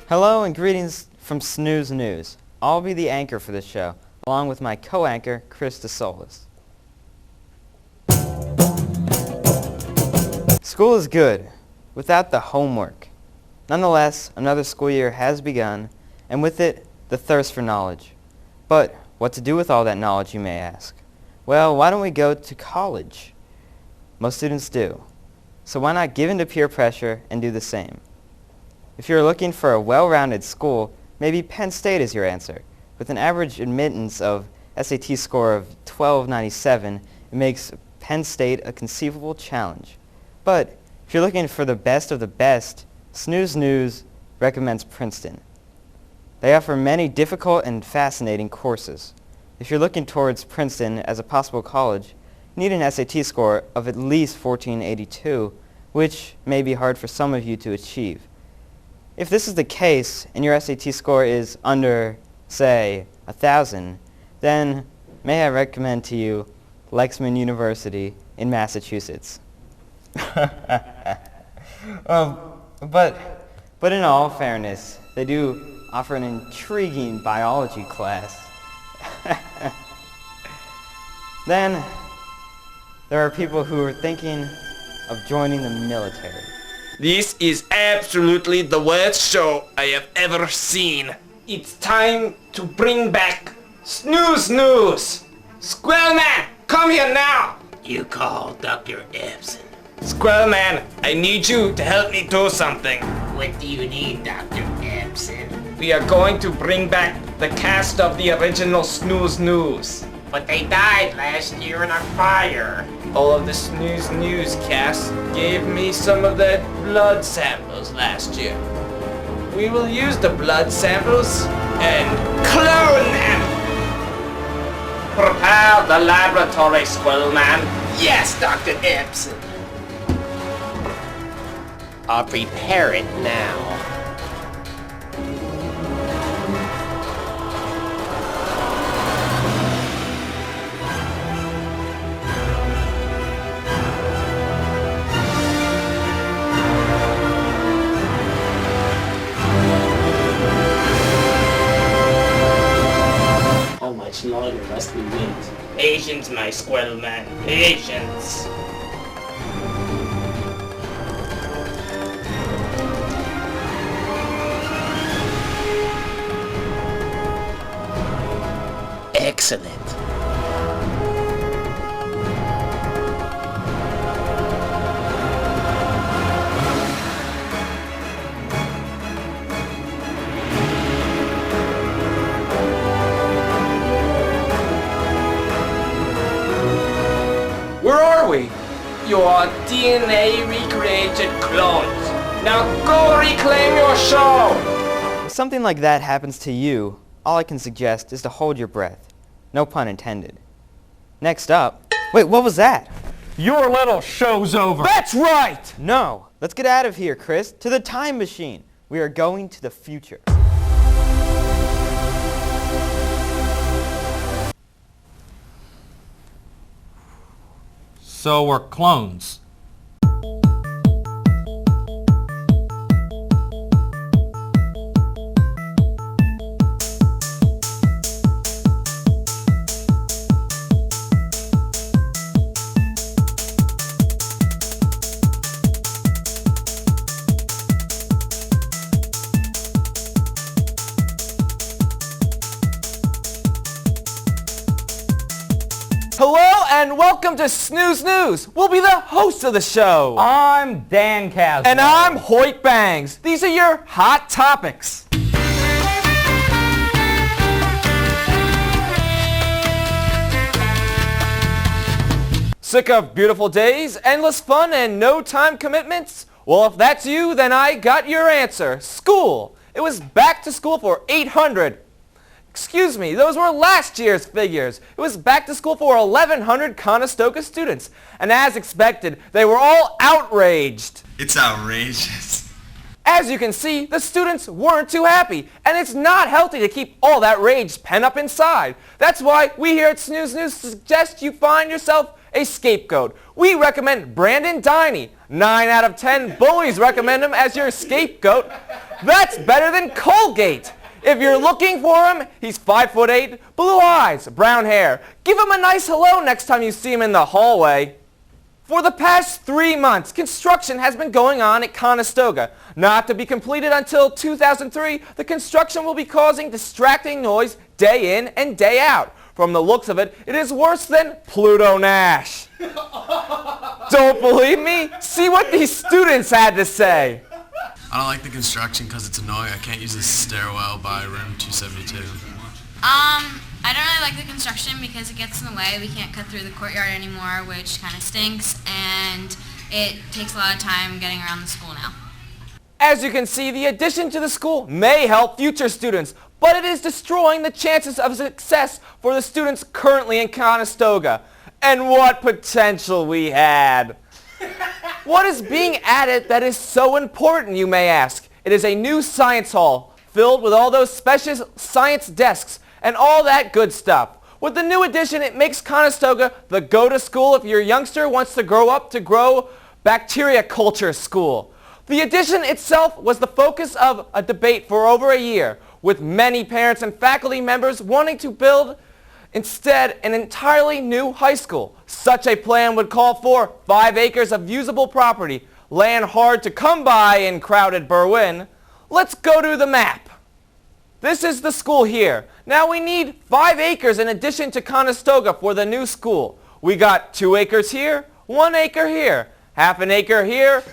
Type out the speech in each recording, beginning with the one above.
Hello and greetings from Snews News. I'll be the anchor for this show, along with my co-anchor, Chris DeSolis. School is good, without the homework. Nonetheless, another school year has begun, and with it, the thirst for knowledge. But what to do with all that knowledge, you may ask? Well, why don't we go to college? Most students do. So why not give in to peer pressure and do the same? If you're looking for a well-rounded school, maybe Penn State is your answer. With an average admittance of SAT score of 1297, it makes Penn State a conceivable challenge. But if you're looking for the best of the best, Snews News recommends Princeton. They offer many difficult and fascinating courses. If you're looking towards Princeton as a possible college, you need an SAT score of at least 1482, which may be hard for some of you to achieve. If this is the case and your SAT score is under, say, 1,000, then may I recommend to you Lexman University in Massachusetts. But in all fairness, they do offer an intriguing biology class. Then, there are people who are thinking of joining the military. This is absolutely the worst show I have ever seen. It's time to bring back Snews News. Squirrel Man, come here now. You call Dr. Epson. Squirrel Man, I need you to help me do something. What do you need, Dr. Epson? We are going to bring back the cast of the original Snews News. But they died last year in a fire. All of the Snews News cast gave me some of their blood samples last year. We will use the blood samples and clone them. Prepare the laboratory, Squirrel Man. Yes, Dr. Epson. I'll prepare it now. How much longer must we wait? Patience, my Squirrel Man. Patience. Excellent. Where are we? You are DNA recreated clones. Now go reclaim your show! If something like that happens to you, all I can suggest is to hold your breath. No pun intended. Next up... Wait, what was that? Your little show's over. That's right! No. Let's get out of here, Chris. To the time machine. We are going to the future. So we're clones. Hello and welcome to Snews News. We'll be the hosts of the show. I'm Dan Caswell. And I'm Hoyt Bangs. These are your hot topics. Sick of beautiful days, endless fun, and no time commitments? Well, if that's you, then I got your answer. School. It was back to school for 800. Excuse me, those were last year's figures. It was back to school for 1,100 Conestoga students. And as expected, they were all outraged. It's outrageous. As you can see, the students weren't too happy, and it's not healthy to keep all that rage pent up inside. That's why we here at Snews News suggest you find yourself a scapegoat. We recommend Brandon Diney. 9 out of 10 bullies recommend him as your scapegoat. That's better than Colgate. If you're looking for him, he's 5'8", blue eyes, brown hair. Give him a nice hello next time you see him in the hallway. For the past 3 months, construction has been going on at Conestoga. Not to be completed until 2003, the construction will be causing distracting noise day in and day out. From the looks of it, it is worse than Pluto Nash. Don't believe me? See what these students had to say. I don't like the construction because it's annoying. I can't use the stairwell by room 272. I don't really like the construction because it gets in the way. We can't cut through the courtyard anymore, which kind of stinks, and it takes a lot of time getting around the school now. As you can see, the addition to the school may help future students, but it is destroying the chances of success for the students currently in Conestoga. And what potential we had! What is being added that is so important, you may ask? It is a new science hall filled with all those special science desks and all that good stuff. With the new addition, it makes Conestoga the go-to school if your youngster wants to grow up to grow bacteria culture school. The addition itself was the focus of a debate for over a year, with many parents and faculty members wanting to build instead an entirely new high school. Such a plan would call for 5 acres of usable property, land hard to come by in crowded Berwyn. Let's go to the map. This is the school here. Now we need 5 acres in addition to Conestoga for the new school. We got 2 acres here, 1 acre here, half an acre here,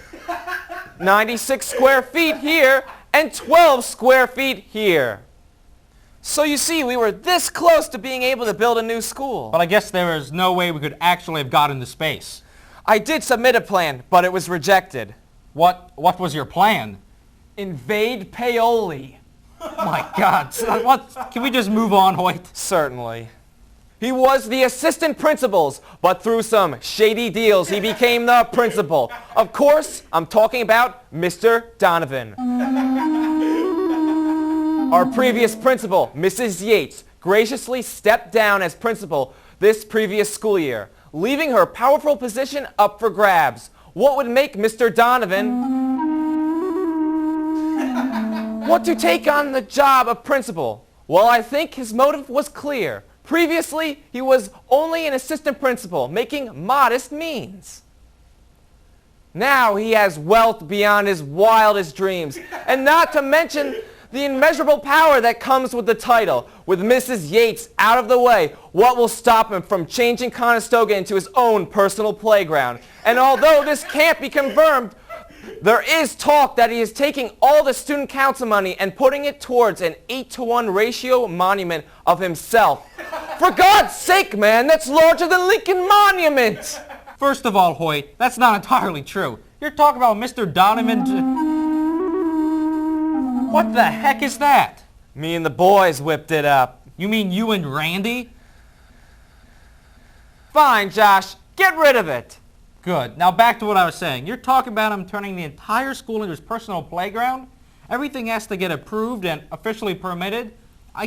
96 square feet here, and 12 square feet here. So you see, we were this close to being able to build a new school. But I guess there is no way we could actually have gotten the space. I did submit a plan, but it was rejected. What was your plan? Invade Paoli. Oh my God. Can we just move on, Hoyt? Certainly. He was the assistant principal, but through some shady deals, he became the principal. Of course, I'm talking about Mr. Donovan. Our previous principal, Mrs. Yates, graciously stepped down as principal this previous school year, leaving her powerful position up for grabs. What would make Mr. Donovan want to take on the job of principal? Well, I think his motive was clear. Previously, he was only an assistant principal, making modest means. Now he has wealth beyond his wildest dreams, and not to mention the immeasurable power that comes with the title. With Mrs. Yates out of the way, what will stop him from changing Conestoga into his own personal playground? And although this can't be confirmed, there is talk that he is taking all the student council money and putting it towards an 8-to-1 ratio monument of himself. For God's sake, man, that's larger than Lincoln Monument! First of all, Hoyt, that's not entirely true. You're talking about Mr. Donovan. What the heck is that? Me and the boys whipped it up. You mean you and Randy? Fine, Josh, get rid of it. Good. Now back to what I was saying. You're talking about him turning the entire school into his personal playground? Everything has to get approved and officially permitted?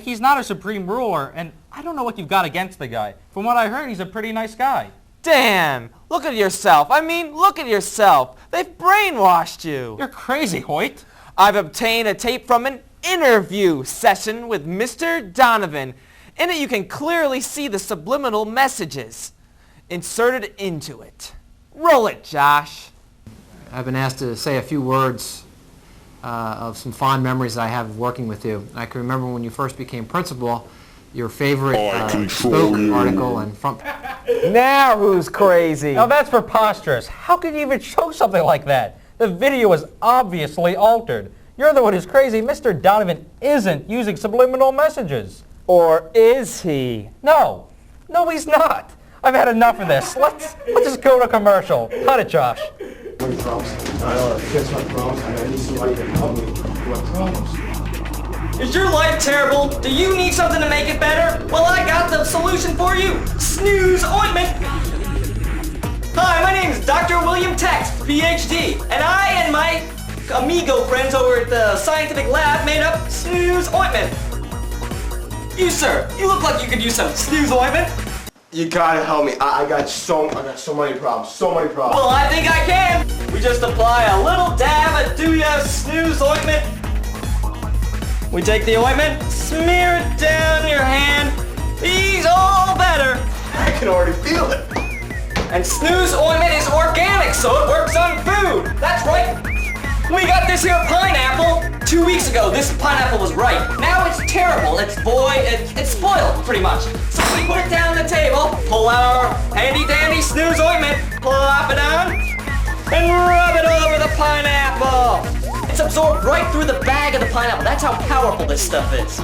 He's not a supreme ruler, and I don't know what you've got against the guy. From what I heard, he's a pretty nice guy. Dan, look at yourself. I mean, look at yourself. They've brainwashed you. You're crazy, Hoyt. I've obtained a tape from an interview session with Mr. Donovan. In it, you can clearly see the subliminal messages inserted into it. Roll it, Josh. I've been asked to say a few words of some fond memories that I have of working with you. I can remember when you first became principal, your favorite Spoke article and front... Now who's crazy? Now that's preposterous. How could you even show something like that? The video was obviously altered. You're the one who's crazy. Mr. Donovan isn't using subliminal messages. Or is he? No. No, he's not. I've had enough of this. Let's just go to commercial. Cut it, Josh. Is your life terrible? Do you need something to make it better? Well, I got the solution for you. Snews ointment. Hi, my name is Dr. William Tex, PhD, and I and my amigo friends over at the scientific lab made up Snews ointment. You, sir, you look like you could use some Snews ointment. You gotta help me. I got so many problems. Well, I think I can. We just apply a little dab of Snooze ointment. We take the ointment, smear it down your hand. He's all better. I can already feel it. And Snooze ointment is organic, so it works on food. That's right. We got this here pineapple 2 weeks ago. This pineapple was ripe. Now it's terrible. It's spoiled, pretty much. So we put it down on the table, pull out our handy-dandy Snooze ointment, plop it on, and rub it all over the pineapple. It's absorbed right through the bag of the pineapple. That's how powerful this stuff is.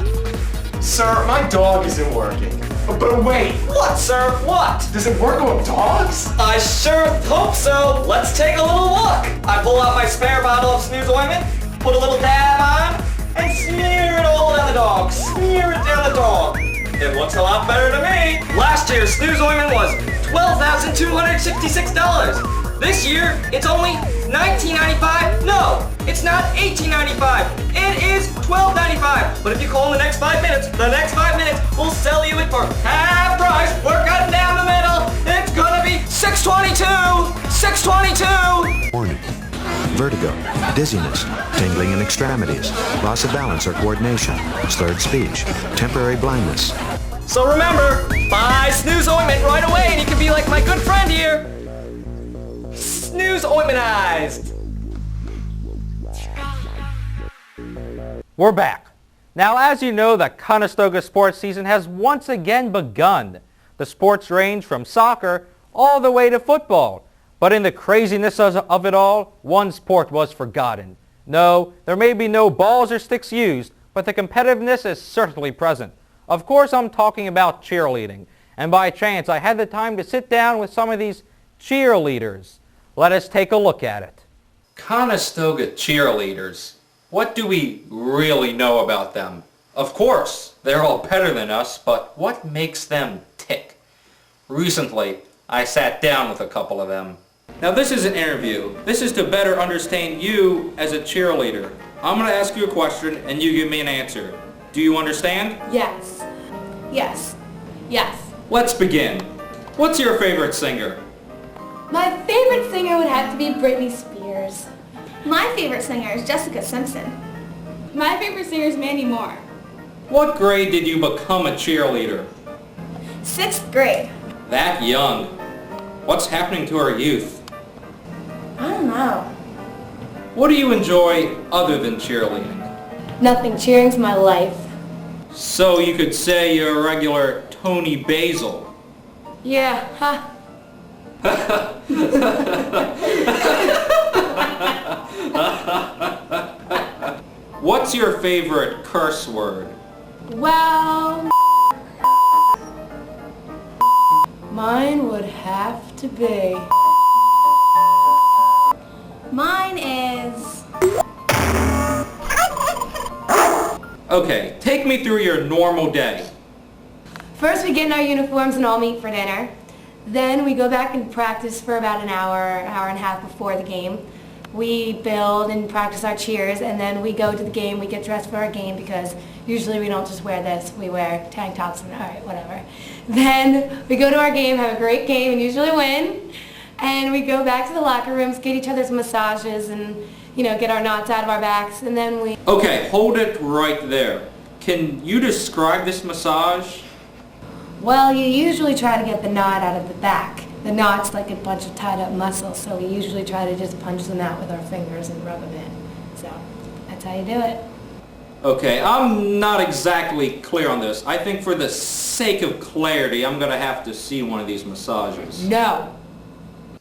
Sir, my dog isn't working. But wait. What, sir? What? Does it work on dogs? I sure hope so. Let's take a little look. I pull out my spare bottle of Snooze ointment, put a little dab on, and smear it all down the dog. Smear it down the dog. It looks a lot better to me. Last year, Snooze ointment was $12,266. This year, it's only $19.95. No, it's not $18.95. It is $12.95. But if you call in the next 5 minutes, we'll sell you it for half price. We're cutting down the middle. It's gonna be $6.22. $6.22. Warning. Vertigo, dizziness, tingling in extremities, loss of balance or coordination, slurred speech, temporary blindness. So remember, buy Snooze ointment right away and you can be like my good friend here. Snooze ointmentized. We're back. Now, as you know, the Conestoga sports season has once again begun. The sports range from soccer all the way to football. But in the craziness of it all, one sport was forgotten. No, there may be no balls or sticks used, but the competitiveness is certainly present. Of course, I'm talking about cheerleading. And by chance, I had the time to sit down with some of these cheerleaders. Let us take a look at it. Conestoga cheerleaders. What do we really know about them? Of course, they're all better than us, but what makes them tick? Recently, I sat down with a couple of them. Now this is an interview. This is to better understand you as a cheerleader. I'm going to ask you a question and you give me an answer. Do you understand? Yes. Yes. Yes. Let's begin. What's your favorite singer? My favorite singer would have to be Britney Spears. My favorite singer is Jessica Simpson. My favorite singer is Mandy Moore. What grade did you become a cheerleader? 6th grade. That young. What's happening to our youth? I don't know. What do you enjoy other than cheerleading? Nothing. Cheering's my life. So you could say you're a regular Tony Basil. Yeah, huh? What's your favorite curse word? Well, mine would have to be. Mine is... Okay, take me through your normal day. First we get in our uniforms and all meet for dinner. Then we go back and practice for about an hour and a half before the game. We build and practice our cheers, and then we go to the game. We get dressed for our game because usually we don't just wear this. We wear tank tops and all right, whatever. Then we go to our game, have a great game, and usually win. And we go back to the locker rooms, get each other's massages, and get our knots out of our backs, and then we... Okay, hold it right there. Can you describe this massage? Well, you usually try to get the knot out of the back. The knot's like a bunch of tied up muscles, so we usually try to just punch them out with our fingers and rub them in. So, that's how you do it. Okay, I'm not exactly clear on this. I think for the sake of clarity, I'm going to have to see one of these massages. No.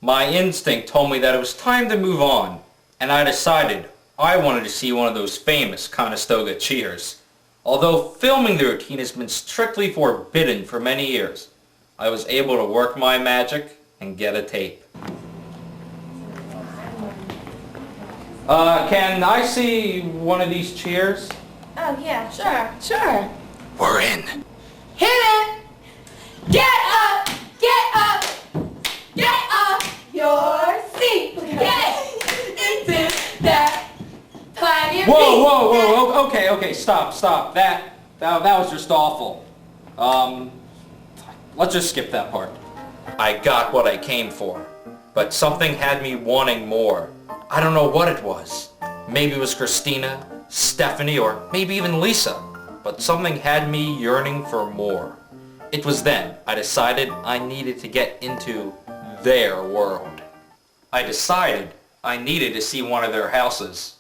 My instinct told me that it was time to move on, and I decided I wanted to see one of those famous Conestoga cheers. Although filming the routine has been strictly forbidden for many years, I was able to work my magic and get a tape. Can I see one of these cheers? Oh, yeah, sure. Sure. We're in. Hit it! Get up! Get up! Get up your seat! Get into that plant your feet! Whoa, okay, stop. That was just awful. let's just skip that part. I got what I came for, but something had me wanting more. I don't know what it was. Maybe it was Christina, Stephanie, or maybe even Lisa, but something had me yearning for more. It was then I decided I needed to get into their world. I decided I needed to see one of their houses.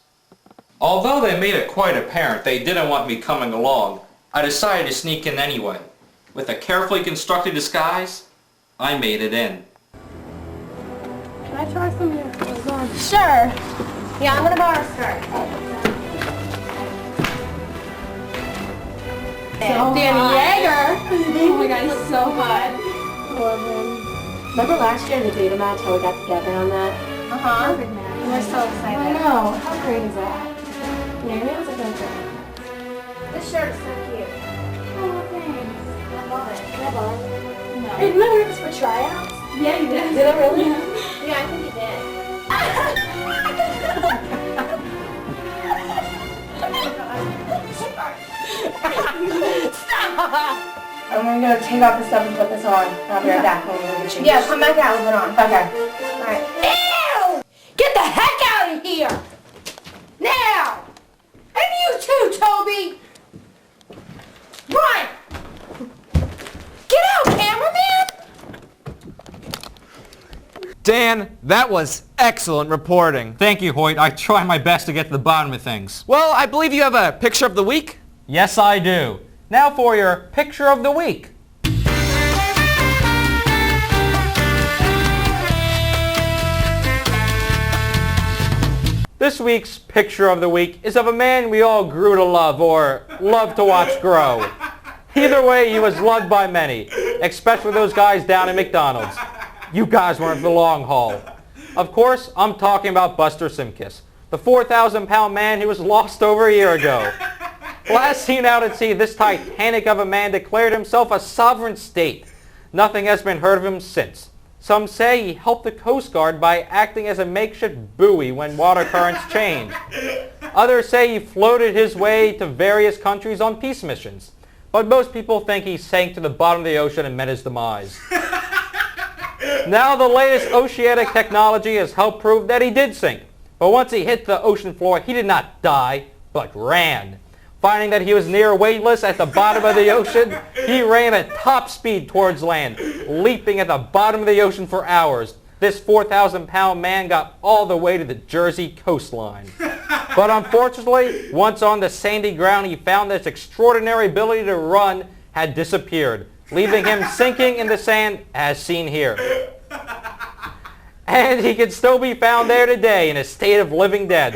Although they made it quite apparent they didn't want me coming along, I decided to sneak in anyway. With a carefully constructed disguise, I made it in. Can I try some of your clothes on? Sure. Yeah, I'm gonna borrow a skirt. Danny Yeager. Oh my god, he's so hot. I love him. Remember last year in the data match how we got together on that? Uh-huh. Perfect match. We were so excited. I know. How great is that? Mary was a good girl. This shirt is so cute. Oh, thanks. I love it. Can I borrow it? No. Hey, didn't I wear this for tryouts? Yeah, you did. Did I really? Yeah, I think you did. I'm gonna go take off the stuff and put this on. I'll be right back when we get changed. Yeah, come back out with it on. Okay. Alright. Ew! Get the heck out of here! Now! And you too, Toby! Run! Get out, cameraman! Dan, that was excellent reporting. Thank you, Hoyt. I try my best to get to the bottom of things. Well, I believe you have a picture of the week? Yes, I do. Now for your picture of the week. This week's picture of the week is of a man we all grew to love or love to watch grow. Either way, he was loved by many, especially those guys down at McDonald's. You guys weren't for the long haul. Of course, I'm talking about Buster Simkis, the 4,000-pound man who was lost over a year ago. Last seen out at sea, this titanic of a man declared himself a sovereign state. Nothing has been heard of him since. Some say he helped the Coast Guard by acting as a makeshift buoy when water currents changed. Others say he floated his way to various countries on peace missions. But most people think he sank to the bottom of the ocean and met his demise. Now the latest oceanic technology has helped prove that he did sink. But once he hit the ocean floor, he did not die, but ran. Finding that he was near weightless at the bottom of the ocean, he ran at top speed towards land, leaping at the bottom of the ocean for hours. This 4,000-pound man got all the way to the Jersey coastline. But unfortunately, once on the sandy ground, he found that his extraordinary ability to run had disappeared, leaving him sinking in the sand as seen here. And he can still be found there today in a state of living dead.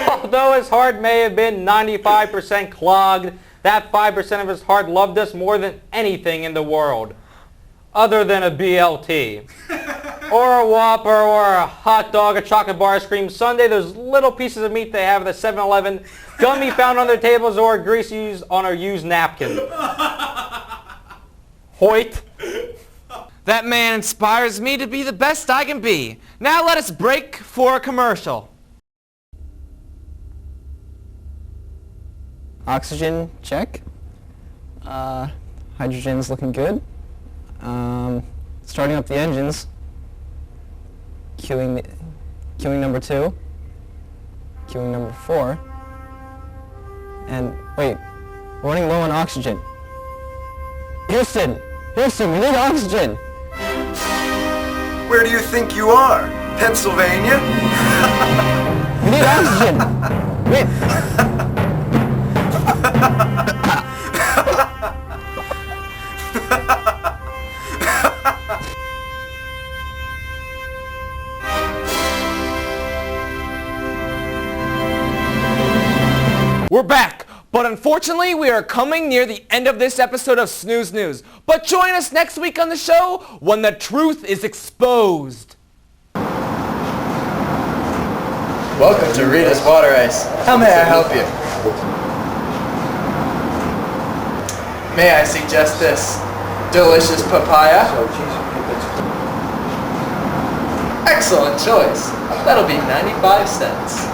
Although his heart may have been 95% clogged, that 5% of his heart loved us more than anything in the world. Other than a BLT. Or a Whopper, or a hot dog, a chocolate bar, ice cream sundae, those little pieces of meat they have at the 7-Eleven, gummy found on their tables, or grease used on a used napkin. Hoyt. That man inspires me to be the best I can be. Now let us break for a commercial. Oxygen, check. Hydrogen's looking good. Starting up the engines. Queuing number 2. Queuing number 4. And wait, we're running low on oxygen. Houston, we need oxygen. Where do you think you are? Pennsylvania? We need oxygen. Wait. We're back, but unfortunately we are coming near the end of this episode of Snews News. But join us next week on the show when the truth is exposed. Welcome to Rita's Water Ice. How may I help you? May I suggest this delicious papaya? Excellent choice. That'll be 95 cents.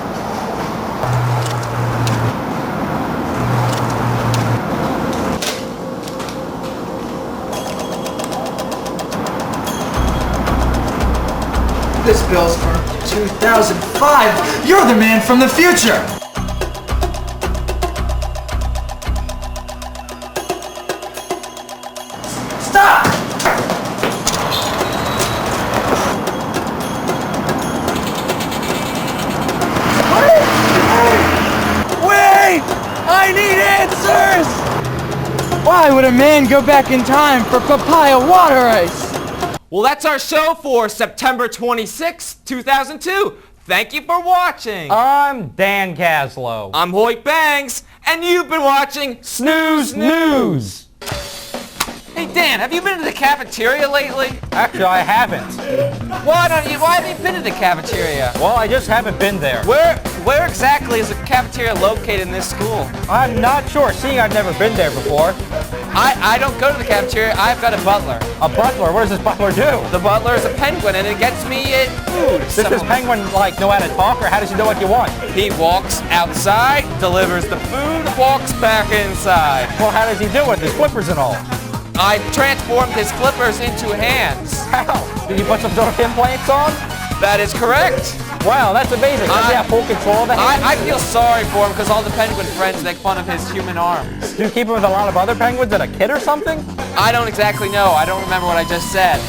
This bill's from 2005. You're the man from the future. Stop! Wait! I need answers! Why would a man go back in time for papaya water ice? Well, that's our show for September 26, 2002. Thank you for watching. I'm Dan Caslow. I'm Hoyt Bangs, and you've been watching Snooze News. Hey Dan, have you been to the cafeteria lately? Actually, I haven't. Why haven't you been to the cafeteria? Well, I just haven't been there. Where exactly is the cafeteria located in this school? I'm not sure, seeing I've never been there before. I don't go to the cafeteria, I've got a butler. A butler? What does this butler do? The butler is a penguin and it gets me food. Does this penguin, know how to talk, or how does he know what you want? He walks outside, delivers the food, walks back inside. Well, how does he do it? His flippers and all. I transformed his flippers into hands. How? Did you put some sort of implants on? That is correct. Wow, that's amazing. Does he have full control of the hands? I feel sorry for him because all the penguin friends make fun of his human arms. Do you keep him with a lot of other penguins and a kid or something? I don't exactly know. I don't remember what I just said.